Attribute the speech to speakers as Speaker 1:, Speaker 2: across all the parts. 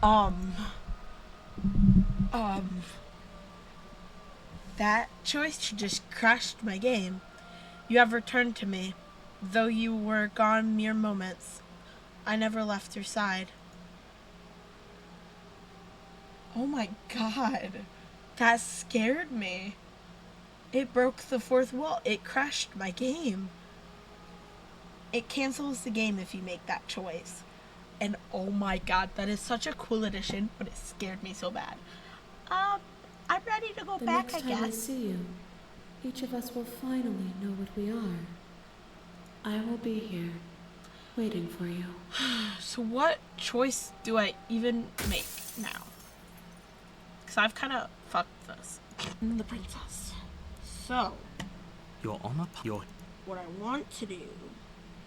Speaker 1: Um, um, that choice just crashed my game. You have returned to me. Though you were gone mere moments, I never left your side. Oh my god. That scared me. It broke the fourth wall. It crashed my game. It cancels the game if you make that choice. And oh my god, that is such a cool addition, but it scared me so bad. Um, I'm ready to go
Speaker 2: The
Speaker 1: back,
Speaker 2: next
Speaker 1: I
Speaker 2: time I
Speaker 1: guess.
Speaker 2: see you, each of us will finally know what we are. I will be here, waiting for you.
Speaker 1: So what choice do I even make now? Because I've kind of fucked this. I'm the princess. So,
Speaker 3: You're on a you're
Speaker 1: what I want to do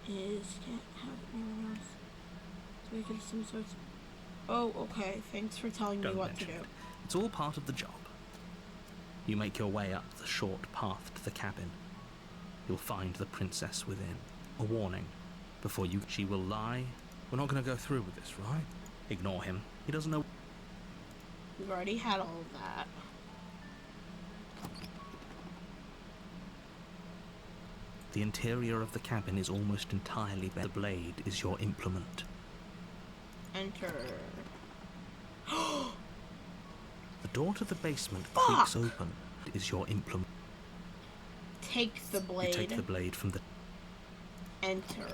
Speaker 1: is can't have anyone else. So we can some sorts. Oh, okay. Thanks for telling me
Speaker 3: don't
Speaker 1: what to
Speaker 3: mention
Speaker 1: do.
Speaker 3: it. It's all part of the job. You make your way up the short path to the cabin. You'll find the princess within. A warning. Before you she will lie. We're not going to go through with this, right? Ignore him. He doesn't know.
Speaker 1: We've already had all of that.
Speaker 3: The interior of the cabin is almost entirely bare. The blade is your implement.
Speaker 1: Enter.
Speaker 3: The door to the basement
Speaker 1: Fuck!
Speaker 3: creaks open. It is your implement.
Speaker 1: Take the blade.
Speaker 3: You take the blade from the...
Speaker 1: Enter.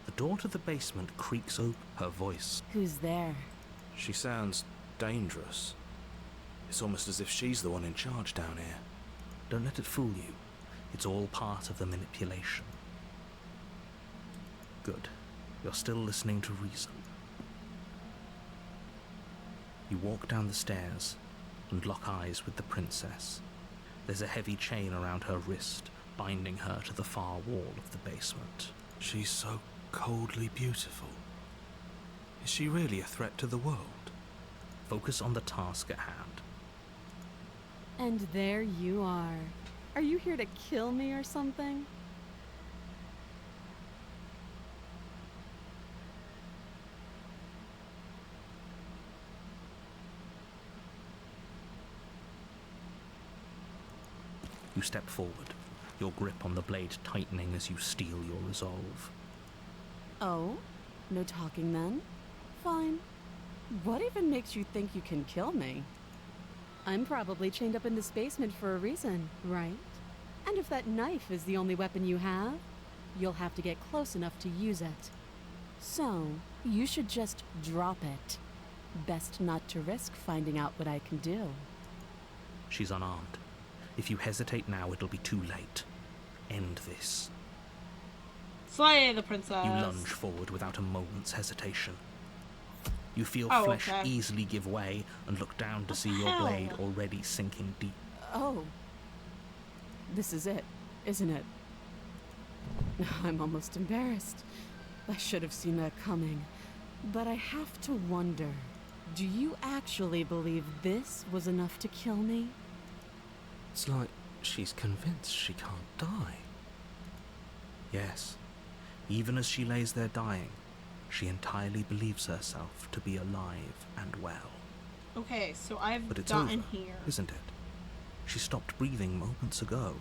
Speaker 3: The door to the basement creaks open. Her voice.
Speaker 2: Who's there?
Speaker 4: She sounds dangerous. It's almost as if she's the one in charge down here.
Speaker 3: Don't let it fool you. It's all part of the manipulation. Good. You're still listening to reason. You walk down the stairs and lock eyes with the princess. There's a heavy chain around her wrist, binding her to the far wall of the basement.
Speaker 4: She's so coldly beautiful. Is she really a threat to the world?
Speaker 3: Focus on the task at hand.
Speaker 2: And there you are. Are you here to kill me or something?
Speaker 3: You step forward, your grip on the blade tightening as you steel your resolve.
Speaker 2: Oh? No talking then? Fine. What even makes you think you can kill me? I'm probably chained up in this basement for a reason, right? And if that knife is the only weapon you have, you'll have to get close enough to use it. So, you should just drop it. Best not to risk finding out what I can do.
Speaker 3: She's unarmed. If you hesitate now, it'll be too late. End this.
Speaker 1: Slay the princess.
Speaker 3: You lunge forward without a moment's hesitation. You feel
Speaker 1: Oh,
Speaker 3: flesh
Speaker 1: okay.
Speaker 3: easily give way and look down to see
Speaker 1: the
Speaker 3: your
Speaker 1: hell?
Speaker 3: blade already sinking deep.
Speaker 2: Oh. This is it, isn't it? I'm almost embarrassed. I should have seen that coming. But I have to wonder, do you actually believe this was enough to kill me?
Speaker 4: It's like she's convinced she can't die.
Speaker 3: Yes, even as she lays there dying, she entirely believes herself to be alive and well.
Speaker 1: Okay, so I've
Speaker 3: But it's
Speaker 1: gotten
Speaker 3: over,
Speaker 1: here.
Speaker 3: isn't it? She stopped breathing moments ago.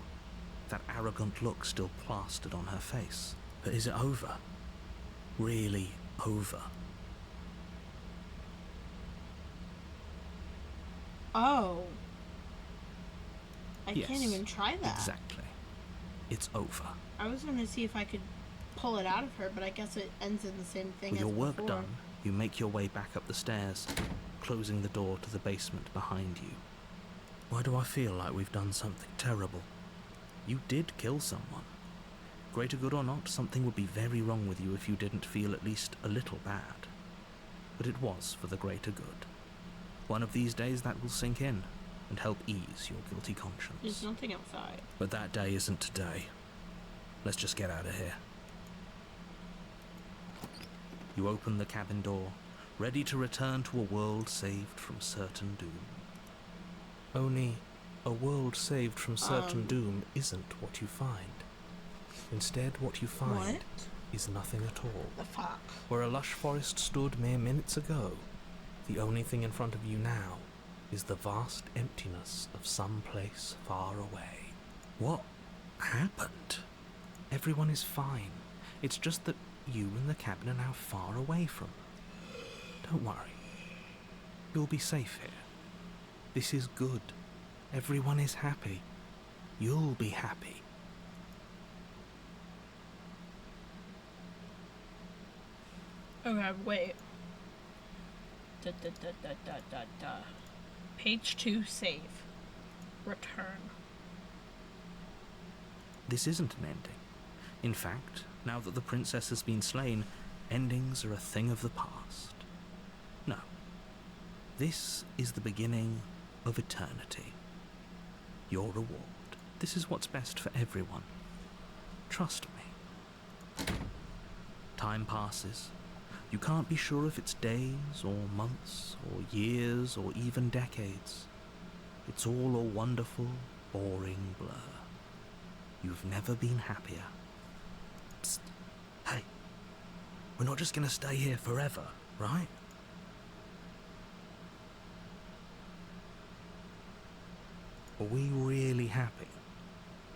Speaker 3: That arrogant look still plastered on her face. But is it over? Really over?
Speaker 1: Oh. I
Speaker 3: Yes,
Speaker 1: can't even try that.
Speaker 3: Exactly. It's over.
Speaker 1: I was gonna see if I could pull it out of her, but I guess it ends in the same thing
Speaker 3: With
Speaker 1: as
Speaker 3: your work
Speaker 1: before.
Speaker 3: done, you make your way back up the stairs, closing the door to the basement behind you. Why do I feel like we've done something terrible? You did kill someone. Greater good or not, something would be very wrong with you if you didn't feel at least a little bad. But it was for the greater good. One of these days that will sink in and help ease your guilty
Speaker 1: There's
Speaker 3: conscience.
Speaker 1: nothing outside.
Speaker 3: But that day isn't today. Let's just get out of here. You open the cabin door, ready to return to a world saved from certain doom.
Speaker 4: Only a world saved from certain
Speaker 1: Um.
Speaker 4: doom isn't what you find. Instead, what you find
Speaker 1: What?
Speaker 3: is nothing at all.
Speaker 1: The fuck?
Speaker 3: Where a lush forest stood mere minutes ago, the only thing in front of you now is the vast emptiness of some place far away. What happened? Everyone is fine. It's just that you and the cabin are now far away from them. Don't worry. You'll be safe here. This is good. Everyone is happy. You'll be happy.
Speaker 1: Okay, wait. Page 2, save. Return.
Speaker 3: This isn't an ending. In fact, now that the princess has been slain, endings are a thing of the past. No. This is the beginning of eternity. Your reward. This is what's best for everyone. Trust me. Time passes. You can't be sure if it's days or months or years or even decades. It's all a wonderful, boring blur. You've never been happier. Psst. Hey, we're not just gonna stay here forever, right? Are we really happy?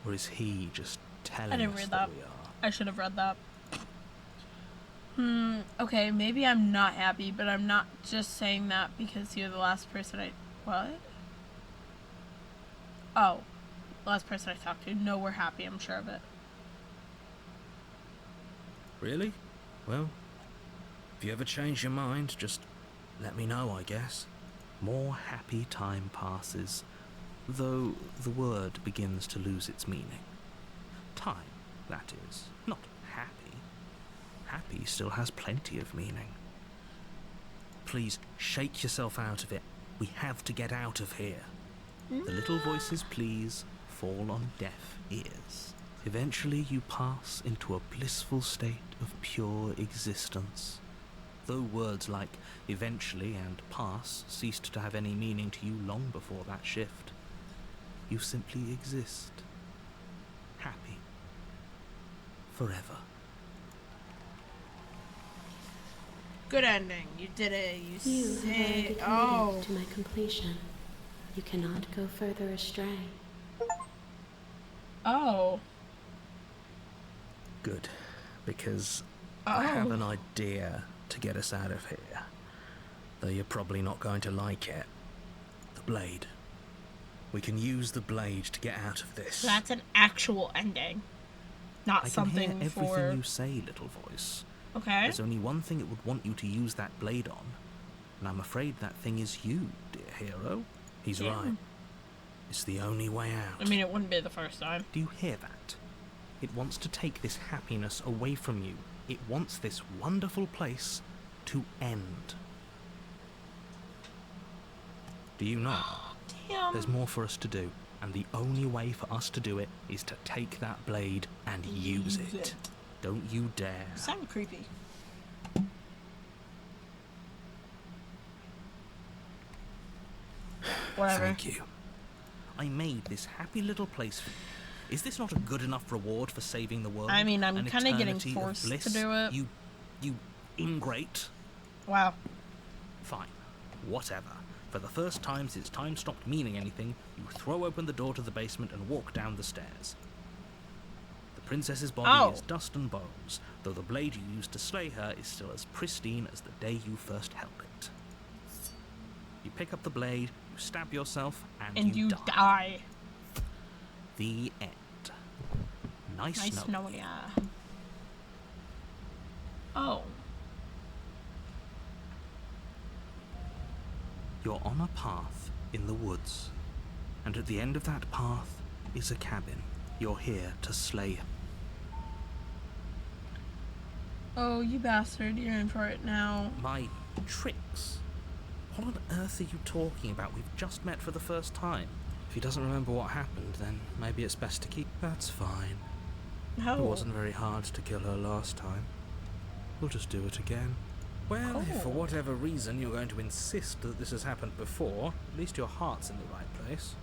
Speaker 3: Or is he just telling
Speaker 1: I didn't
Speaker 3: us
Speaker 1: read
Speaker 3: that
Speaker 1: that.
Speaker 3: we are?
Speaker 1: I should have read that. Okay, maybe I'm not happy, but I'm not just saying that because you're the last person What? Oh. The last person I talked to. No, we're happy, I'm sure of it.
Speaker 3: Really? Well, if you ever change your mind, just let me know, I guess. More happy time passes, though the word begins to lose its meaning. Time, that is, not happy. Happy still has plenty of meaning. Please, shake yourself out of it. We have to get out of here. The little voices, please, fall on deaf ears. Eventually you pass into a blissful state of pure existence. Though words like eventually and pass ceased to have any meaning to you long before that shift, you simply exist. Happy. Forever.
Speaker 1: Good ending. You did it.
Speaker 5: You have already committed
Speaker 1: Oh.
Speaker 5: to my completion. You cannot go further astray.
Speaker 1: Oh.
Speaker 3: Good. Because I have an idea to get us out of here. Though you're probably not going to like it. The blade. We can use the blade to get out of this.
Speaker 1: So that's an actual ending. Not
Speaker 3: I can
Speaker 1: something
Speaker 3: hear everything
Speaker 1: for...
Speaker 3: you say, little voice.
Speaker 1: Okay.
Speaker 3: There's only one thing it would want you to use that blade on, and I'm afraid that thing is you, dear hero. He's
Speaker 1: Yeah.
Speaker 3: right. It's the only way out.
Speaker 1: I mean, it wouldn't be the first time.
Speaker 3: Do you hear that? It wants to take this happiness away from you. It wants this wonderful place to end. Do you know?
Speaker 1: Damn.
Speaker 3: There's more for us to do, and the only way for us to do it is to take that blade and use it. Don't you dare.
Speaker 1: Sound creepy. Whatever.
Speaker 3: Thank you. I made this happy little place for you. Is this not a good enough reward for saving the world?
Speaker 1: I mean, I'm
Speaker 3: An
Speaker 1: kinda getting
Speaker 3: eternity of
Speaker 1: forced to
Speaker 3: bliss?
Speaker 1: do it.
Speaker 3: You ingrate.
Speaker 1: Wow.
Speaker 3: Fine. Whatever. For the first time since time stopped meaning anything, you throw open the door to the basement and walk down the stairs. The princess's body is dust and bones, though the blade you used to slay her is still as pristine as the day you first held it. You pick up the blade, you stab yourself, and
Speaker 1: You
Speaker 3: die.
Speaker 1: die.
Speaker 3: The end. Nice
Speaker 1: Nice
Speaker 3: knowing
Speaker 1: knowing
Speaker 3: you.
Speaker 1: ya. Oh.
Speaker 3: You're on a path in the woods, and at the end of that path is a cabin. You're here to slay him.
Speaker 1: Oh, you bastard. You're in for it now.
Speaker 3: My tricks? What on earth are you talking about? We've just met for the first time. If he doesn't remember what happened, then maybe it's best to keep... That's fine.
Speaker 1: How?
Speaker 3: It wasn't very hard to kill her last time. We'll just do it again. Well, if for
Speaker 1: Oh.
Speaker 3: whatever reason you're going to insist that this has happened before, at least your heart's in the right place.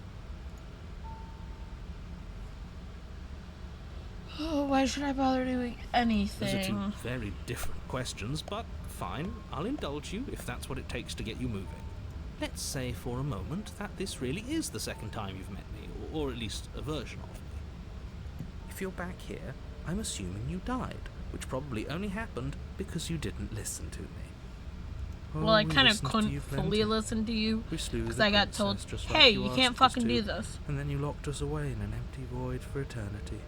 Speaker 1: Oh, why should I bother doing
Speaker 3: Those
Speaker 1: anything?
Speaker 3: are two very different questions, but fine, I'll indulge you if that's what it takes to get you moving. Let's say for a moment that this really is the second time you've met me, or at least a version of me. If you're back here, I'm assuming you died, which probably only happened because you didn't listen to me.
Speaker 1: Well, I
Speaker 3: we
Speaker 1: kind of
Speaker 3: listened to
Speaker 1: couldn't
Speaker 3: you
Speaker 1: fully
Speaker 3: plenty.
Speaker 1: listen to you
Speaker 3: We slew
Speaker 1: because
Speaker 3: the
Speaker 1: I got told,
Speaker 3: princess just like
Speaker 1: hey,
Speaker 3: you
Speaker 1: you can't
Speaker 3: asked us
Speaker 1: fucking
Speaker 3: to,
Speaker 1: do this.
Speaker 3: and then you locked us away in an empty void for eternity.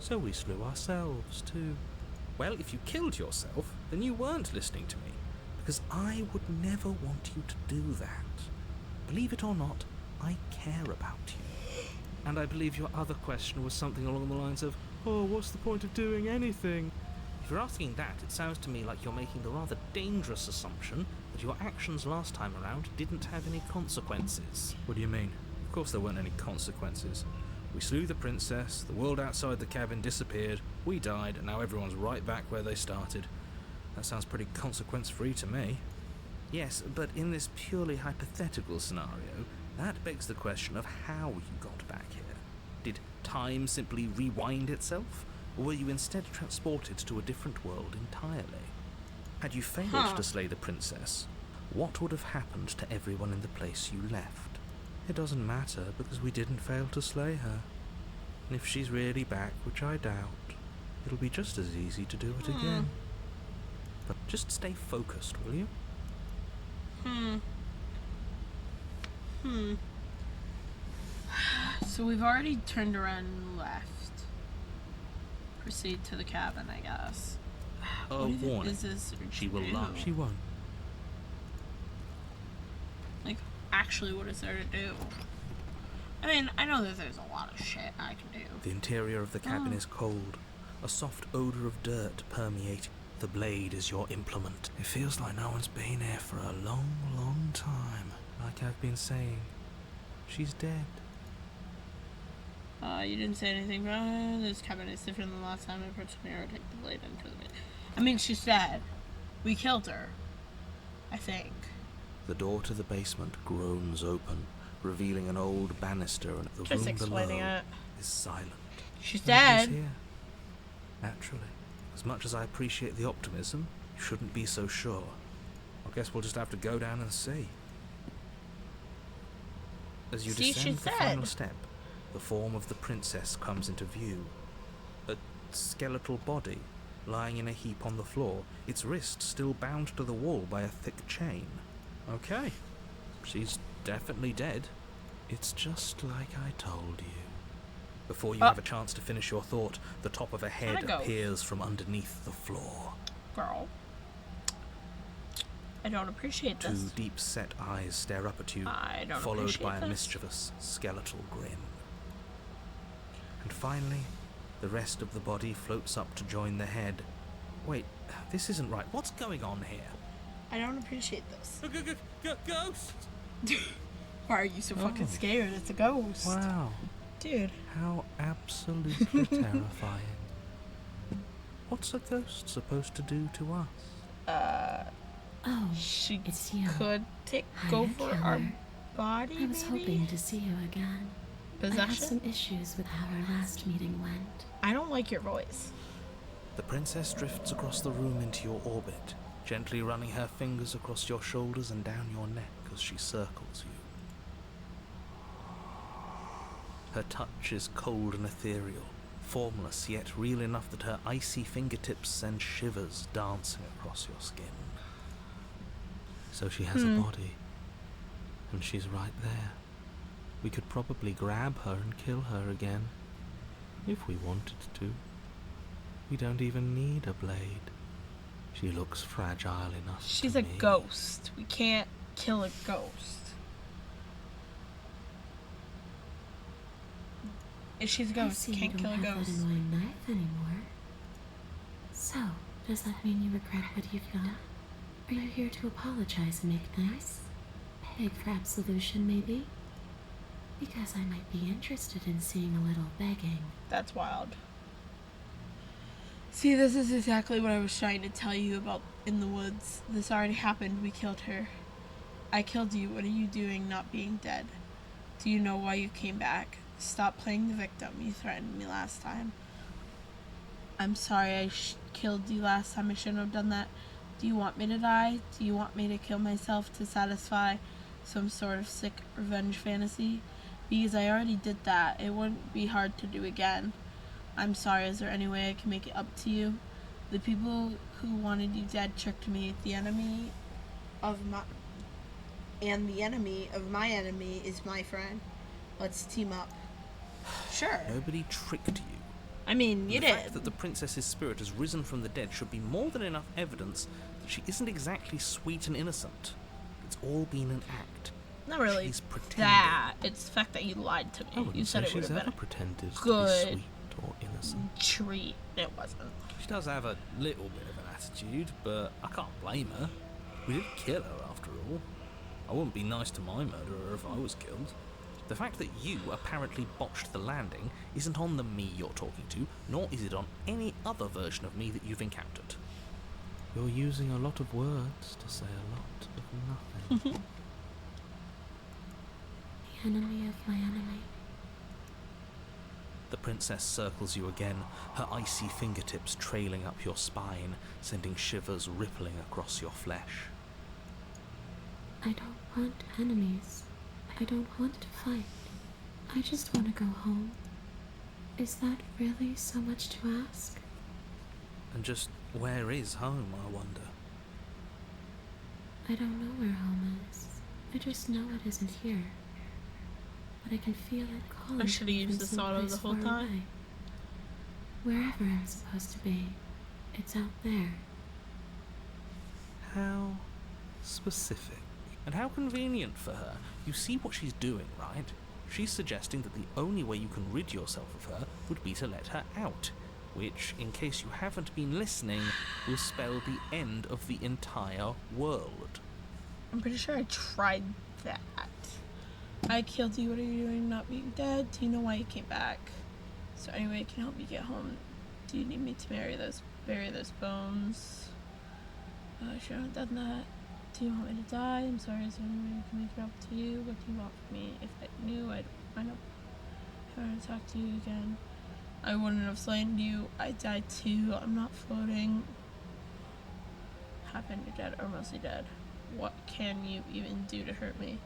Speaker 3: So we slew ourselves too. Well, if you killed yourself, then you weren't listening to me, because I would never want you to do that. Believe it or not, I care about you. And I believe your other question was something along the lines of, oh, what's the point of doing anything? If you're asking that, it sounds to me like you're making the rather dangerous assumption that your actions last time around didn't have any consequences. What do you mean? Of course there weren't any consequences. We slew the princess, the world outside the cabin disappeared, we died, and now everyone's right back where they started. That sounds pretty consequence-free to me. Yes, but in this purely hypothetical scenario, that begs the question of how you got back here. Did time simply rewind itself, or were you instead transported to a different world entirely? Had you failed to slay the princess, what would have happened to everyone in the place you left? It doesn't matter, because we didn't fail to slay her. And if she's really back, which I doubt, it'll be just as easy to do it again. But just stay focused, will you?
Speaker 1: So we've already turned around and left. Proceed to the cabin, I guess.
Speaker 3: A
Speaker 1: What even
Speaker 3: warning.
Speaker 1: is this
Speaker 3: She will
Speaker 1: do?
Speaker 3: lie. She won't.
Speaker 1: Like, actually, what is there to do? I mean, I know that there's a lot of shit I can do.
Speaker 3: The interior of the cabin is cold. A soft odor of dirt permeating. The blade is your implement. It feels like no one's been here for a long, long time. Like I've been saying, she's dead.
Speaker 1: You didn't say anything about this cabin is different than the last time I purchased me or take the blade into the blade. I mean, she's dead. We killed her. I think.
Speaker 3: The door to the basement groans open, revealing an old banister, and the
Speaker 1: Just
Speaker 3: room
Speaker 1: explaining
Speaker 3: below
Speaker 1: it.
Speaker 3: is silent.
Speaker 1: She's
Speaker 3: Nobody's
Speaker 1: dead.
Speaker 3: here. Naturally. As much as I appreciate the optimism, you shouldn't be so sure. I guess we'll just have to go down and see. As you
Speaker 1: See, she
Speaker 3: descend the final
Speaker 1: said.
Speaker 3: step, the form of the princess comes into view. A skeletal body, lying in a heap on the floor, its wrist still bound to the wall by a thick chain. Okay, she's definitely dead. It's just like I told you. Before you have a chance to finish your thought, the top of a head
Speaker 1: Kinda ghost.
Speaker 3: appears from underneath the floor.
Speaker 1: Girl. I don't appreciate
Speaker 3: Two
Speaker 1: this.
Speaker 3: deep-set eyes stare up at you,
Speaker 1: I don't
Speaker 3: followed
Speaker 1: appreciate
Speaker 3: by a
Speaker 1: this.
Speaker 3: mischievous, skeletal grin. And finally, the rest of the body floats up to join the head. Wait, this isn't right. What's going on here?
Speaker 1: I don't appreciate this.
Speaker 3: Ghost!
Speaker 1: Why are you so fucking
Speaker 3: Oh.
Speaker 1: scared? It's a ghost.
Speaker 3: Wow,
Speaker 1: Dude.
Speaker 3: how absolutely terrifying. What's a ghost supposed to do to us?
Speaker 2: Oh,
Speaker 1: She
Speaker 2: it's you.
Speaker 1: could take
Speaker 2: Hi,
Speaker 1: over our
Speaker 2: Killer.
Speaker 1: body,
Speaker 2: I was
Speaker 1: maybe?
Speaker 2: hoping to see you again. I had some
Speaker 1: Possession?
Speaker 2: issues with how our last meeting went.
Speaker 1: I don't like your voice.
Speaker 3: The princess drifts across the room into your orbit, gently running her fingers across your shoulders and down your neck as she circles you. Her touch is cold and ethereal, formless yet real enough that her icy fingertips send shivers dancing across your skin. So she has a body, and she's right there. We could probably grab her and kill her again, if we wanted to. We don't even need a blade. She looks fragile enough.
Speaker 1: She's
Speaker 3: to
Speaker 1: a
Speaker 3: me.
Speaker 1: ghost. We can't kill a ghost. If she's a
Speaker 2: I
Speaker 1: ghost,
Speaker 2: see you
Speaker 1: can't
Speaker 2: don't
Speaker 1: kill a
Speaker 2: have
Speaker 1: ghost.
Speaker 2: that annoying knife anymore. So, does that mean you regret what you've done? Are you here to apologize and make nice? Beg for absolution, maybe? Because I might be interested in seeing a little begging.
Speaker 1: That's wild. See, this is exactly what I was trying to tell you about in the woods. This already happened. We killed her. I killed you. What are you doing not being dead? Do you know why you came back? Stop playing the victim. You threatened me last time. I'm sorry I killed you last time. I shouldn't have done that. Do you want me to die? Do you want me to kill myself to satisfy some sort of sick revenge fantasy? Because I already did that. It wouldn't be hard to do again. I'm sorry. Is there any way I can make it up to you? The people who wanted you dead tricked me. The enemy of my enemy is my friend. Let's team up. Sure.
Speaker 3: Nobody tricked you.
Speaker 1: I mean, you
Speaker 3: The
Speaker 1: did.
Speaker 3: fact that the princess's spirit has risen from the dead should be more than enough evidence that she isn't exactly sweet and innocent. It's all been an act.
Speaker 1: Not really
Speaker 3: She's pretending.
Speaker 1: that. It's the fact that you lied to me.
Speaker 3: I wouldn't
Speaker 1: You said
Speaker 3: say
Speaker 1: it would
Speaker 3: she's
Speaker 1: have
Speaker 3: ever
Speaker 1: been
Speaker 3: pretended to
Speaker 1: good
Speaker 3: be sweet or innocent.
Speaker 1: a treat. It wasn't.
Speaker 4: She does have a little bit of an attitude, but I can't blame her. We did kill her after all. I wouldn't be nice to my murderer if I was killed.
Speaker 3: The fact that you apparently botched the landing isn't on the me you're talking to, nor is it on any other version of me that you've encountered. You're using a lot of words to say a lot of nothing.
Speaker 5: The enemy of my enemy.
Speaker 3: The princess circles you again, her icy fingertips trailing up your spine, sending shivers rippling across your flesh.
Speaker 5: I don't want enemies. I don't want to fight. I just want to go home. Is that really so much to ask?
Speaker 3: And just where is home, I wonder?
Speaker 5: I don't know where home is. I just know it isn't here. But I can feel it calling.
Speaker 1: I should have used this auto the whole time.
Speaker 5: Away. Wherever I'm supposed to be, it's out there.
Speaker 3: How specific. And how convenient for her. You see what she's doing, right? She's suggesting that the only way you can rid yourself of her would be to let her out, which, in case you haven't been listening, will spell the end of the entire world.
Speaker 1: I'm pretty sure I tried that. I killed you. What are you doing not being dead? Do you know why you came back? So anyway, I can help you get home. Do you need me to bury those bones? I should have done that. Do you want me to die? I'm sorry, is there any way I can make it up to you? What do you want from me? If I knew, I'd wind up having to talk to you again. I wouldn't have slain you. I died too. I'm not floating. Happened, you're dead or mostly dead. What can you even do to hurt me?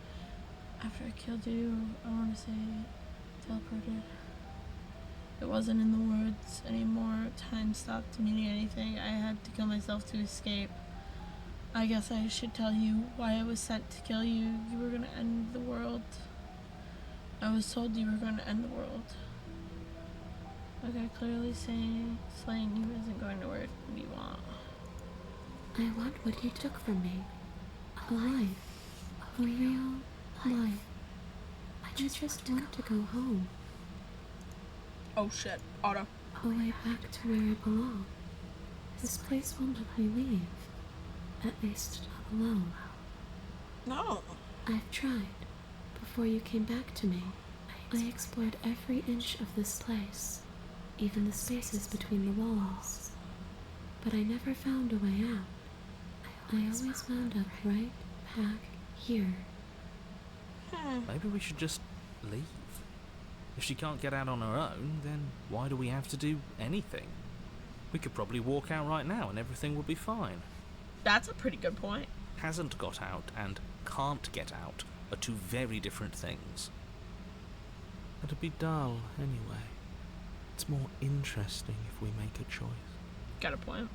Speaker 1: After I killed you, I want to say teleported. It wasn't in the words anymore. Time stopped meaning anything. I had to kill myself to escape. I guess I should tell you why I was sent to kill you. You were going to end the world. I was told you were going to end the world. Like I clearly saying slaying you isn't going to work. What do you want?
Speaker 5: I want what you took from me. A life. A real life. I just want to go home.
Speaker 1: Oh shit, auto.
Speaker 5: Away back to where I belong. This place won't let me leave. At least not alone.
Speaker 1: No.
Speaker 5: I've tried. Before you came back to me, I explored every inch of this place, even the spaces between the walls. But I never found a way out. I always wound up right back here.
Speaker 3: Maybe we should just leave. If she can't get out on her own, then why do we have to do anything? We could probably walk out right now and everything will be fine.
Speaker 1: That's a pretty good point.
Speaker 3: Hasn't got out and can't get out are two very different things. It'd be dull anyway. It's more interesting if we make a choice.
Speaker 1: Got a point.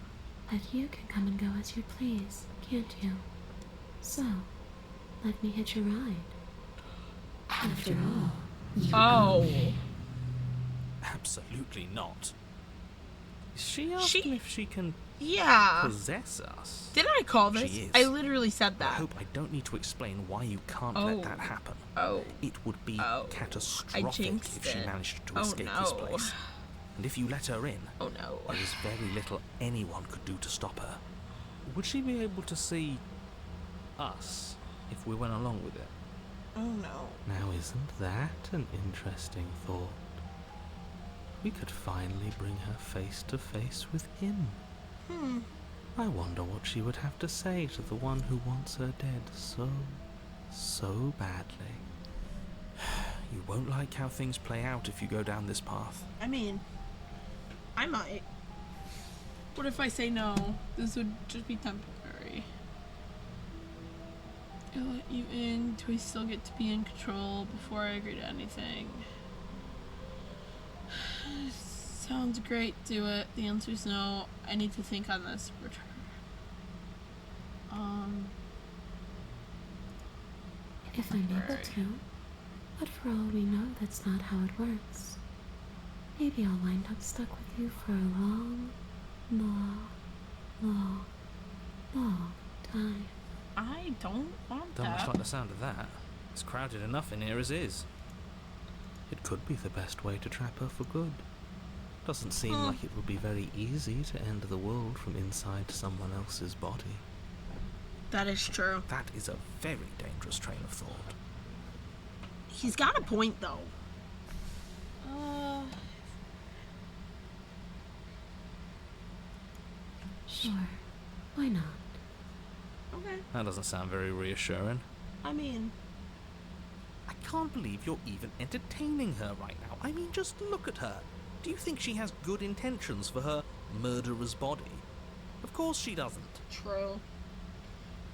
Speaker 5: But you can come and go as you please, can't you? So, let me hitch a ride. After all,
Speaker 1: Oh.
Speaker 3: Absolutely not. Is she asking if she can
Speaker 1: Yeah.
Speaker 3: possess us?
Speaker 1: Did I call this?
Speaker 3: She is.
Speaker 1: I literally said
Speaker 3: I
Speaker 1: that.
Speaker 3: hope I don't need to explain why you can't
Speaker 1: Oh.
Speaker 3: let that happen.
Speaker 1: Oh.
Speaker 3: It would be
Speaker 1: Oh. I
Speaker 3: catastrophic
Speaker 1: jinxed
Speaker 3: if she
Speaker 1: it.
Speaker 3: managed to
Speaker 1: Oh,
Speaker 3: escape this
Speaker 1: no.
Speaker 3: place. And if you let her in,
Speaker 1: Oh no.
Speaker 3: there is very little anyone could do to stop her. Would she be able to see us if we went along with it?
Speaker 1: Oh no.
Speaker 3: Now, isn't that an interesting thought? We could finally bring her face to face with him. I wonder what she would have to say to the one who wants her dead so badly. You won't like how things play out if you go down this path.
Speaker 1: I mean, I might. What if I say no? This would just be temporary. I'll let you in. Do we still get to be in control before I agree to anything? Sounds great, do it. The answer's no. I need to think on this. Return.
Speaker 5: If I'm able to. But for all we know, that's not how it works. Maybe I'll wind up stuck with you for a long, long, long, long time.
Speaker 1: I don't want
Speaker 4: Don't much
Speaker 1: that.
Speaker 4: like the sound of that. It's crowded enough in here as is.
Speaker 3: It could be the best way to trap her for good. Doesn't seem
Speaker 1: Huh.
Speaker 3: like it would be very easy to end the world from inside someone else's body.
Speaker 1: That is true.
Speaker 3: That is a very dangerous train of thought.
Speaker 1: He's got a point, though.
Speaker 5: Sure, why not?
Speaker 1: Okay.
Speaker 4: That doesn't sound very reassuring.
Speaker 1: I mean,
Speaker 3: I can't believe you're even entertaining her right now. I mean, just look at her. Do you think she has good intentions for her murderer's body? Of course she doesn't.
Speaker 1: true.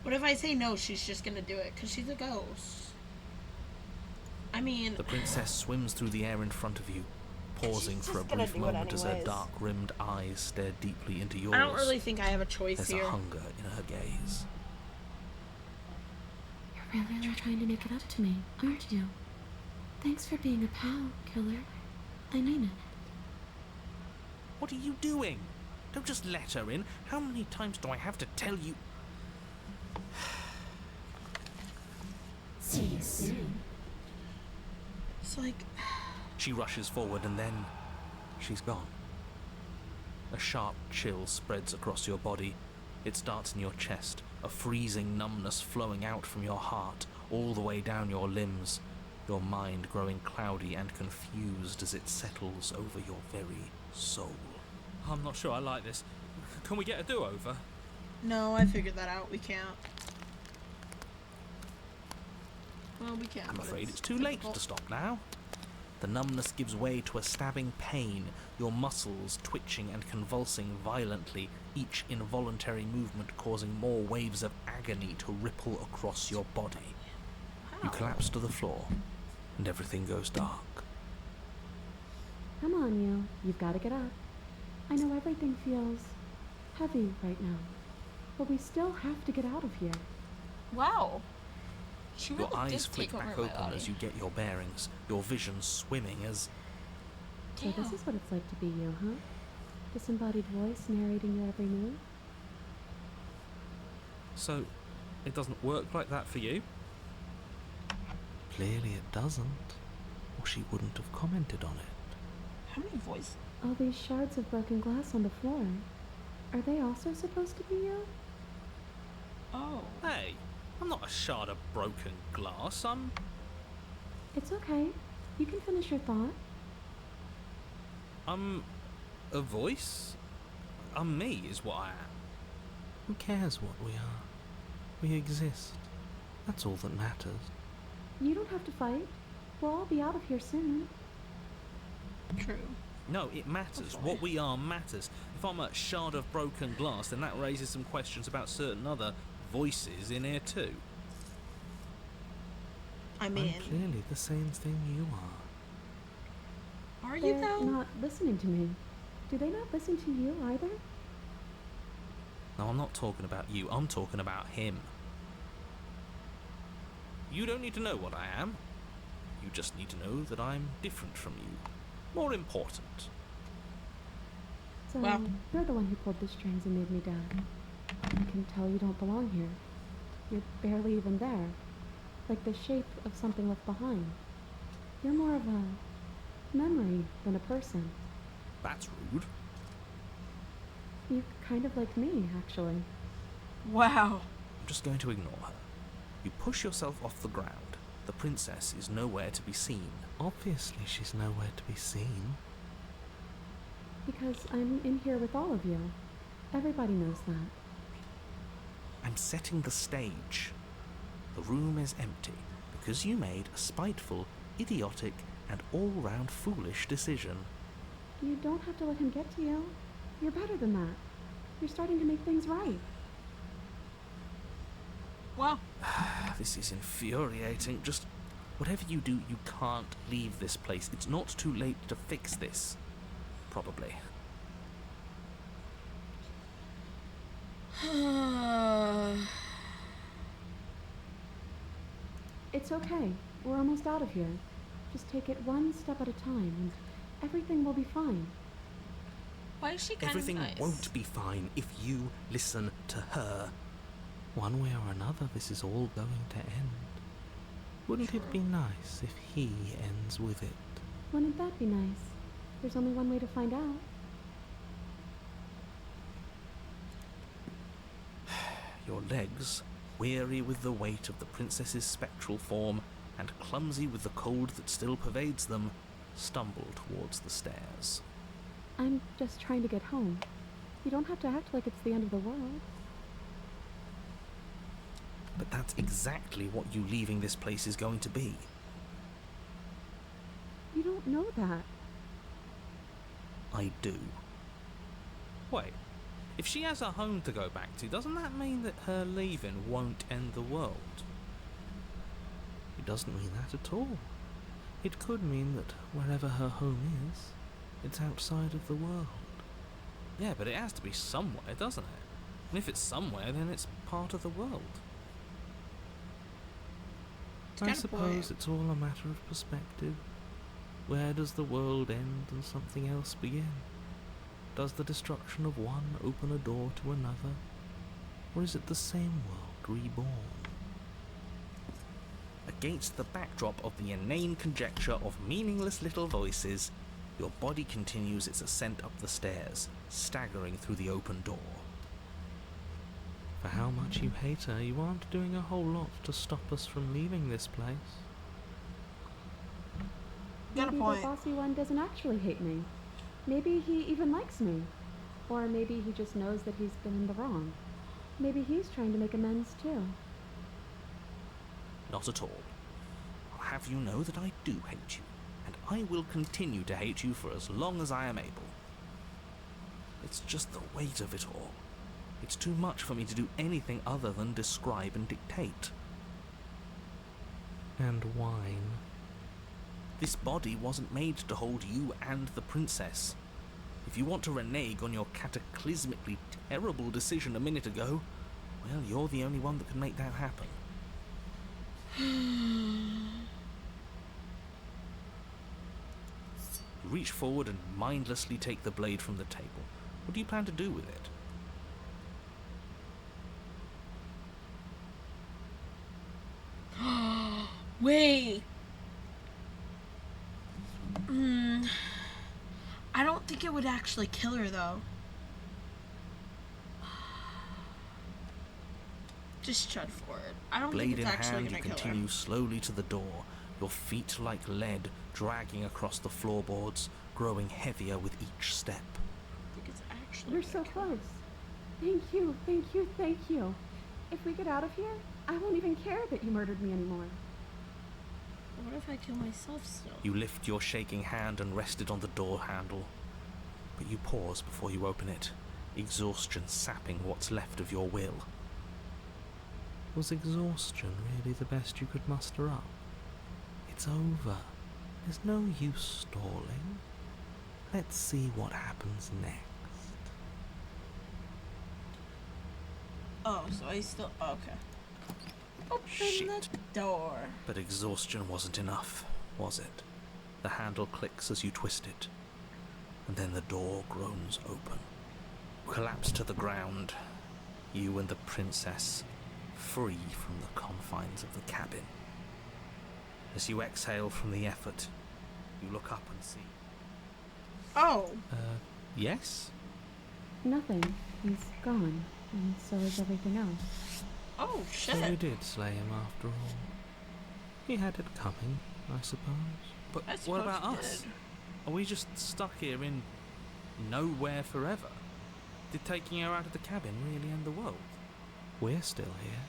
Speaker 1: What if I say no, she's just gonna do it, because she's a ghost? I mean,
Speaker 3: The princess swims through the air in front of you, pausing
Speaker 1: She's
Speaker 3: for a
Speaker 1: just gonna
Speaker 3: brief
Speaker 1: do it
Speaker 3: moment as her
Speaker 1: anyways.
Speaker 3: dark-rimmed eyes stare deeply into yours.
Speaker 1: I don't really think I have a choice
Speaker 3: There's
Speaker 1: here.
Speaker 3: a hunger in her gaze.
Speaker 5: You're really trying to make it up to me, aren't you? Thanks for being a pal, killer. I mean it.
Speaker 3: What are you doing? Don't just let her in. How many times do I have to tell you?
Speaker 5: See you soon.
Speaker 1: It's like,
Speaker 3: She rushes forward and then she's gone. A sharp chill spreads across your body. It starts in your chest, a freezing numbness flowing out from your heart, all the way down your limbs, your mind growing cloudy and confused as it settles over your very soul.
Speaker 4: I'm not sure I like this. Can we get a do-over?
Speaker 1: no, I figured that out. We can't. Well, we can.
Speaker 3: I'm
Speaker 1: but
Speaker 3: afraid it's too late
Speaker 1: difficult.
Speaker 3: to stop now. The numbness gives way to a stabbing pain, your muscles twitching and convulsing violently, each involuntary movement causing more waves of agony to ripple across your body. You
Speaker 1: Wow.
Speaker 3: collapse to the floor, and everything goes dark.
Speaker 2: Come on, you. You've got to get up. I know everything feels heavy right now, but we still have to get out of here.
Speaker 1: Wow. She really
Speaker 3: Your eyes
Speaker 1: did
Speaker 3: flick
Speaker 1: take over
Speaker 3: back
Speaker 1: my
Speaker 3: open
Speaker 1: body.
Speaker 3: as you get your bearings, your vision swimming as
Speaker 2: So this
Speaker 1: Damn.
Speaker 2: is what it's like to be you, huh? Disembodied voice narrating your every move?
Speaker 4: So, it doesn't work like that for you?
Speaker 3: clearly it doesn't, or she wouldn't have commented on it.
Speaker 1: How many voices?
Speaker 2: All these shards of broken glass on the floor. Are they also supposed to be you?
Speaker 1: Oh.
Speaker 4: Hey, I'm not a shard of broken glass. I'm...
Speaker 2: It's okay. You can finish your thought.
Speaker 4: I'm a voice? I'm me is what I am.
Speaker 3: Who cares what we are? We exist. That's all that matters.
Speaker 2: You don't have to fight. We'll all be out of here soon.
Speaker 1: True.
Speaker 4: No, it matters.
Speaker 1: Okay.
Speaker 4: What we are matters. If I'm a shard of broken glass, then that raises some questions about certain other voices in here too.
Speaker 1: I mean,
Speaker 3: I'm clearly the same thing you are.
Speaker 1: are you
Speaker 2: They're
Speaker 1: though?
Speaker 2: not listening to me. Do they not listen to you either?
Speaker 3: No, I'm not talking about you. I'm talking about him.
Speaker 4: You don't need to know what I am. You just need to know that I'm different from you. More important.
Speaker 2: So,
Speaker 1: Well.
Speaker 2: you're the one who pulled the strings and made me dead. I can tell you don't belong here. You're barely even there. Like the shape of something left behind. You're more of a memory than a person.
Speaker 4: That's rude.
Speaker 2: You're kind of like me, actually.
Speaker 1: Wow.
Speaker 3: I'm just going to ignore her. You push yourself off the ground. The princess is nowhere to be seen. Obviously, she's nowhere to be seen.
Speaker 2: Because I'm in here with all of you. Everybody knows that.
Speaker 3: I'm setting the stage. The room is empty because you made a spiteful, idiotic, and all-round foolish decision.
Speaker 2: You don't have to let him get to you. You're better than that. You're starting to make things right.
Speaker 1: Well,
Speaker 3: This is infuriating. Just whatever you do, you can't leave this place. It's not too late to fix this. Probably.
Speaker 2: It's okay. We're almost out of here. Just take it one step at a time, and everything will be fine.
Speaker 1: why is she kind
Speaker 3: Everything
Speaker 1: of nice?
Speaker 3: won't be fine if you listen to her. One way or another, this is all going to end. Wouldn't it be nice if he ends with it?
Speaker 2: Wouldn't that be nice? There's only one way to find out.
Speaker 3: Your legs, weary with the weight of the princess's spectral form and clumsy with the cold that still pervades them, stumble towards the stairs.
Speaker 2: I'm just trying to get home. You don't have to act like it's the end of the world.
Speaker 3: But that's exactly what you leaving this place is going to be.
Speaker 2: You don't know that.
Speaker 3: I do.
Speaker 4: Wait, if she has a home to go back to, doesn't that mean that her leaving won't end the world?
Speaker 3: It doesn't mean that at all. It could mean that wherever her home is, it's outside of the world.
Speaker 4: Yeah, but it has to be somewhere, doesn't it? And if it's somewhere, then it's part of the world.
Speaker 1: It's
Speaker 3: I
Speaker 1: got a
Speaker 3: suppose
Speaker 1: point.
Speaker 3: it's all a matter of perspective. Where does the world end and something else begin? Does the destruction of one open a door to another? Or is it the same world reborn? Against the backdrop of the inane conjecture of meaningless little voices, your body continues its ascent up the stairs, staggering through the open door. For how much you hate her, you aren't doing a whole lot to stop us from leaving this place.
Speaker 1: Got a
Speaker 2: Maybe
Speaker 1: point.
Speaker 2: the bossy one doesn't actually hate me. Maybe he even likes me. Or maybe he just knows that he's been in the wrong. Maybe he's trying to make amends too.
Speaker 3: Not at all. I'll have you know that I do hate you, and I will continue to hate you for as long as I am able. It's just the weight of it all. It's too much for me to do anything other than describe and dictate. And whine. This body wasn't made to hold you and the princess. If you want to renege on your cataclysmically terrible decision a minute ago, well, you're the only one that can make that happen. You reach forward and mindlessly take the blade from the table. What do you plan to do with it?
Speaker 1: Wait. I don't think it would actually kill her though. Just chud for it. I don't
Speaker 3: Blade
Speaker 1: think
Speaker 3: in
Speaker 1: it's actually
Speaker 3: hand, you
Speaker 1: gonna kill her.
Speaker 3: continue slowly to the door, your feet like lead dragging across the floorboards, growing heavier with each step.
Speaker 1: I think it's actually
Speaker 2: We're
Speaker 1: gonna
Speaker 2: so
Speaker 1: kill her.
Speaker 2: close. Thank you, thank you, thank you. If we get out of here, I won't even care that you murdered me anymore.
Speaker 1: What if I kill myself still?
Speaker 3: You lift your shaking hand and rest it on the door handle, but you pause before you open it, exhaustion sapping what's left of your will. Was exhaustion really the best you could muster up? It's over. There's no use stalling. Let's see what happens next.
Speaker 1: Oh, so I still okay. Open
Speaker 3: Shit.
Speaker 1: the door.
Speaker 3: But exhaustion wasn't enough, was it? The handle clicks as you twist it, and then the door groans open. You collapse to the ground, you and the princess, free from the confines of the cabin. As you exhale from the effort, you look up and see...
Speaker 1: Oh,
Speaker 3: Yes?
Speaker 2: Nothing. He's gone, and so is everything else.
Speaker 1: oh
Speaker 3: So you
Speaker 1: shit.
Speaker 3: did slay him after all. He had it coming, I suppose.
Speaker 4: But
Speaker 1: I
Speaker 4: what
Speaker 1: suppose
Speaker 4: about
Speaker 1: you
Speaker 4: us?
Speaker 1: did.
Speaker 4: Are we just stuck here in nowhere forever? Did taking her out of the cabin really end the world?
Speaker 3: We're still here.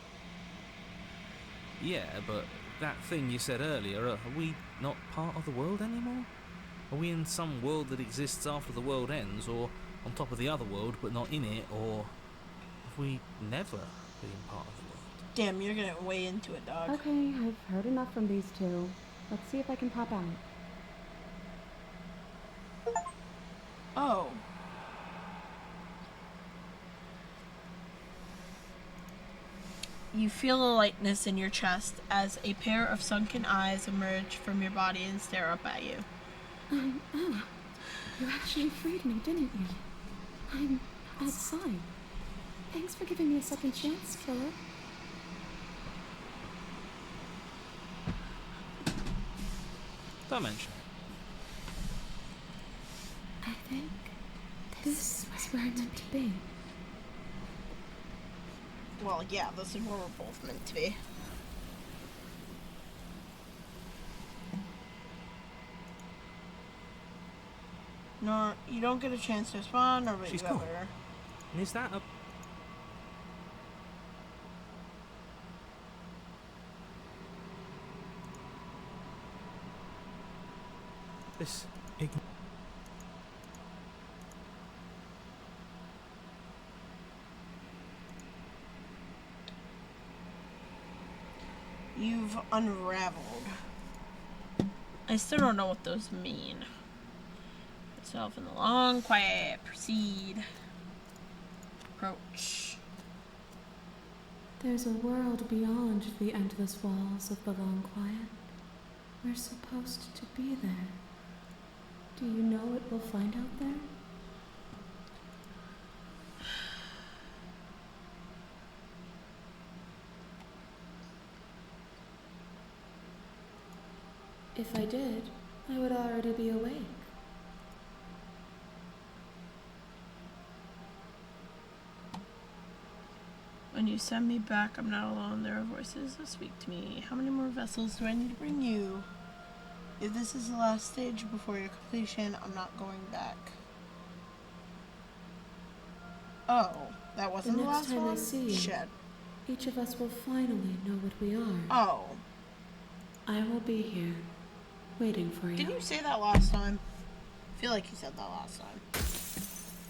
Speaker 4: Yeah, but that thing you said earlier, are we not part of the world anymore? Are we in some world that exists after the world ends, or on top of the other world but not in it, or have we never been part of the world?
Speaker 1: Damn, you're getting way into it, dog.
Speaker 2: Okay, I've heard enough from these two. Let's see if I can pop out.
Speaker 1: Oh. You feel a lightness in your chest as a pair of sunken eyes emerge from your body and stare up at you.
Speaker 2: Oh, you actually freed me, didn't you? I'm outside. Thanks for giving me a second chance, Philip.
Speaker 4: Don't mention it.
Speaker 2: I think this is where I'm meant to be.
Speaker 1: Well, yeah, this is where we're both meant to be. No, you don't get a chance to respond, or
Speaker 3: She's
Speaker 1: whatever.
Speaker 3: gone. And is that a... This...
Speaker 1: You've unraveled. I still don't know what those mean. Yourself in the long quiet. Proceed. Approach.
Speaker 5: There's a world beyond the endless walls of the long quiet. We're supposed to be there. Do you know what we'll find out there? If I did, I would already be awake.
Speaker 1: When you send me back, I'm not alone. There are voices that speak to me. How many more vessels do I need to bring you? If this is the last stage before your completion, I'm not going back. Oh, that wasn't the
Speaker 5: next
Speaker 1: last
Speaker 5: time I
Speaker 1: one?
Speaker 5: see you.
Speaker 1: Shit.
Speaker 5: Each of us will finally know what we are.
Speaker 1: Oh.
Speaker 5: I will be here, waiting for you.
Speaker 1: Didn't you say that last time? I feel like you said that last time.